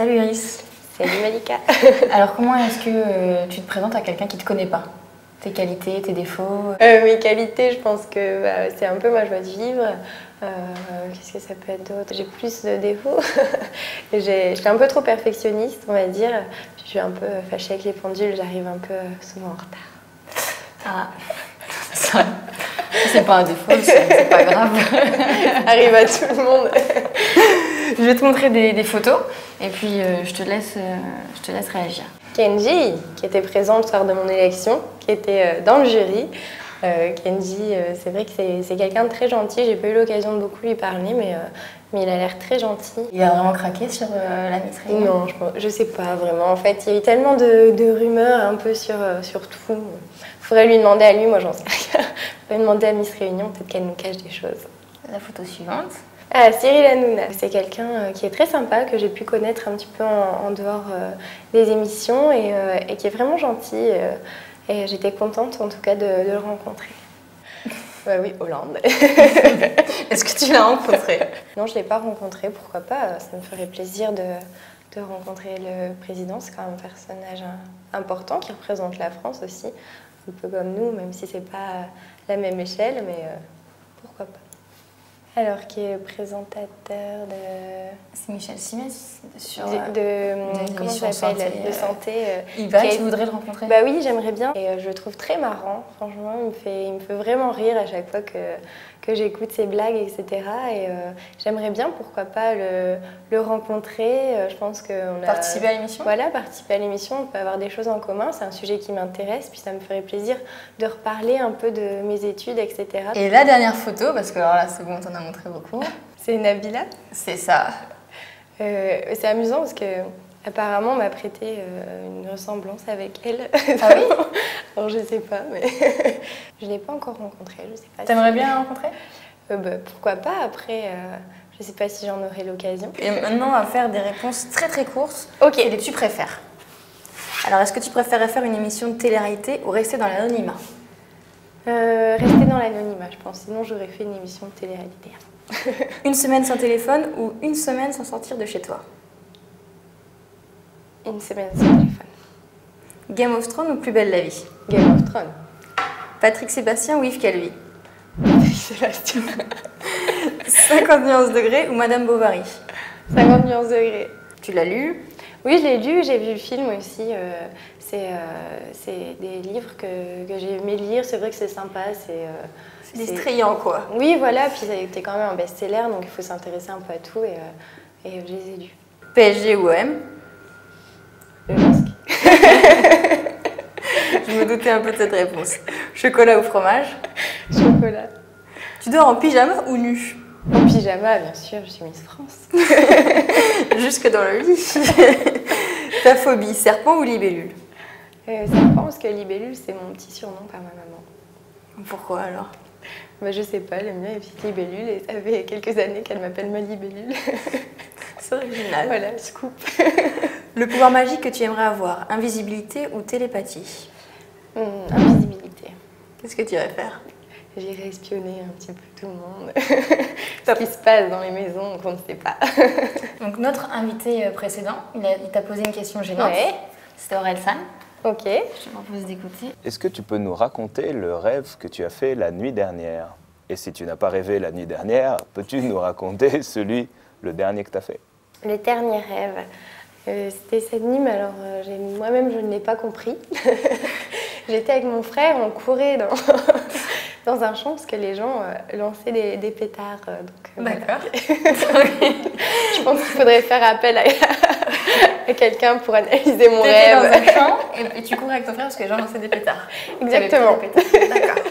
Salut Iris. Salut Malika. Alors comment est-ce que tu te présentes à quelqu'un qui ne te connaît pas? Tes qualités, tes défauts? Mes qualités, je pense que c'est un peu ma joie de vivre. Qu'est-ce que ça peut être d'autre? J'ai plus de défauts. Je suis un peu trop perfectionniste, on va dire. Je suis un peu fâchée avec les pendules, j'arrive un peu souvent en retard. Ah, ça, c'est pas un défaut, c'est pas grave. Ça arrive à tout le monde. Je vais te montrer des photos et puis je te laisse réagir. Kenji, qui était présent le soir de mon élection, qui était dans le jury. Kenji, c'est vrai que c'est quelqu'un de très gentil. J'ai pas eu l'occasion de beaucoup lui parler, mais il a l'air très gentil. Il a vraiment craqué sur la Miss Réunion? Non, je sais pas vraiment. En fait, il y a eu tellement de rumeurs un peu sur tout. Faudrait lui demander à lui, moi j'en sais rien. Faudrait demander à Miss Réunion, peut-être qu'elle nous cache des choses. La photo suivante. Ah, Cyril Hanouna, c'est quelqu'un qui est très sympa, que j'ai pu connaître un petit peu en dehors des émissions et qui est vraiment gentil. Et j'étais contente en tout cas de le rencontrer. Bah oui, Hollande. Est-ce que tu l'as rencontré? Non, je ne l'ai pas rencontré, pourquoi pas. Ça me ferait plaisir de rencontrer le président. C'est quand même un personnage important qui représente la France aussi. Un peu comme nous, même si c'est pas la même échelle, mais pourquoi pas. Alors, qui est présentateur de... C'est Michel Simès sur comment ça s'appelle, de santé. Tu voudrais le rencontrer? Bah oui, j'aimerais bien. Et je le trouve très marrant. Franchement, il me fait vraiment rire à chaque fois que j'écoute ses blagues, etc. Et j'aimerais bien, pourquoi pas, le rencontrer. Je pense qu'on a... Participer à l'émission? Voilà, participer à l'émission. On peut avoir des choses en commun. C'est un sujet qui m'intéresse. Puis ça me ferait plaisir de reparler un peu de mes études, etc. Et la dernière photo, parce que alors là, c'est bon, t'en as montré beaucoup. C'est Nabila. C'est ça. C'est amusant parce que apparemment on m'a prêté une ressemblance avec elle. Ah oui? Alors je sais pas, mais je l'ai pas encore rencontrée. Je sais pas. T'aimerais bien la rencontrer? Pourquoi pas? Après, je sais pas si j'en aurai l'occasion. Et maintenant, on va faire des réponses très très courtes. Ok. Et tu préfères. Alors, est-ce que tu préférerais faire une émission de télé-réalité ou rester dans l'anonymat? Rester dans l'anonymat, je pense. Sinon, j'aurais fait une émission de télé-réalité. Une semaine sans téléphone ou une semaine sans sortir de chez toi? Une semaine sans téléphone. Game of Thrones ou Plus belle la vie? Game of Thrones. Patrick Sébastien ou Yves Calvi? Patrick Sébastien. 50 nuances degrés ou Madame Bovary? 50 nuances degrés. Tu l'as lu? Oui, je l'ai lu, j'ai vu le film aussi. C'est des livres que j'ai aimé lire. C'est vrai que c'est sympa. C'est distrayant, quoi. Oui, voilà. Puis ça a été quand même un best-seller, donc il faut s'intéresser un peu à tout. Et je les ai lus. PSG ou OM? Le masque. Je me doutais un peu de cette réponse. Chocolat ou fromage? Chocolat. Tu dors en pyjama ou nu? En pyjama, bien sûr, je suis Miss France. Jusque dans le lit. Ta phobie, serpent ou libellule? Serpent, parce que libellule, c'est mon petit surnom par ma maman. Pourquoi alors? Bah, je sais pas, elle aime bien les petites libellules et ça fait quelques années qu'elle m'appelle ma libellule. C'est original. Voilà, scoop. Le pouvoir magique que tu aimerais avoir, invisibilité ou télépathie? Invisibilité. Qu'est-ce que tu irais faire? J'irai espionner un petit peu tout le monde. Ce qui se passe dans les maisons qu'on ne sait pas. Donc notre invité précédent, il t'a posé une question gênante. Ouais. C'était Orelsan. Ok. Je te propose d'écouter. Est-ce que tu peux nous raconter le rêve que tu as fait la nuit dernière? Et si tu n'as pas rêvé la nuit dernière, peux-tu nous raconter le dernier que tu as fait? Le dernier rêve, c'était cette nuit, mais alors moi-même je ne l'ai pas compris. J'étais avec mon frère, on courait dans un champ parce que les gens lançaient des pétards. D'accord. Voilà. Je pense qu'il faudrait faire appel à quelqu'un pour analyser mon T'étais rêve. dans un champ et tu courais avec ton frère parce que les gens lançaient des pétards. Exactement. D'accord.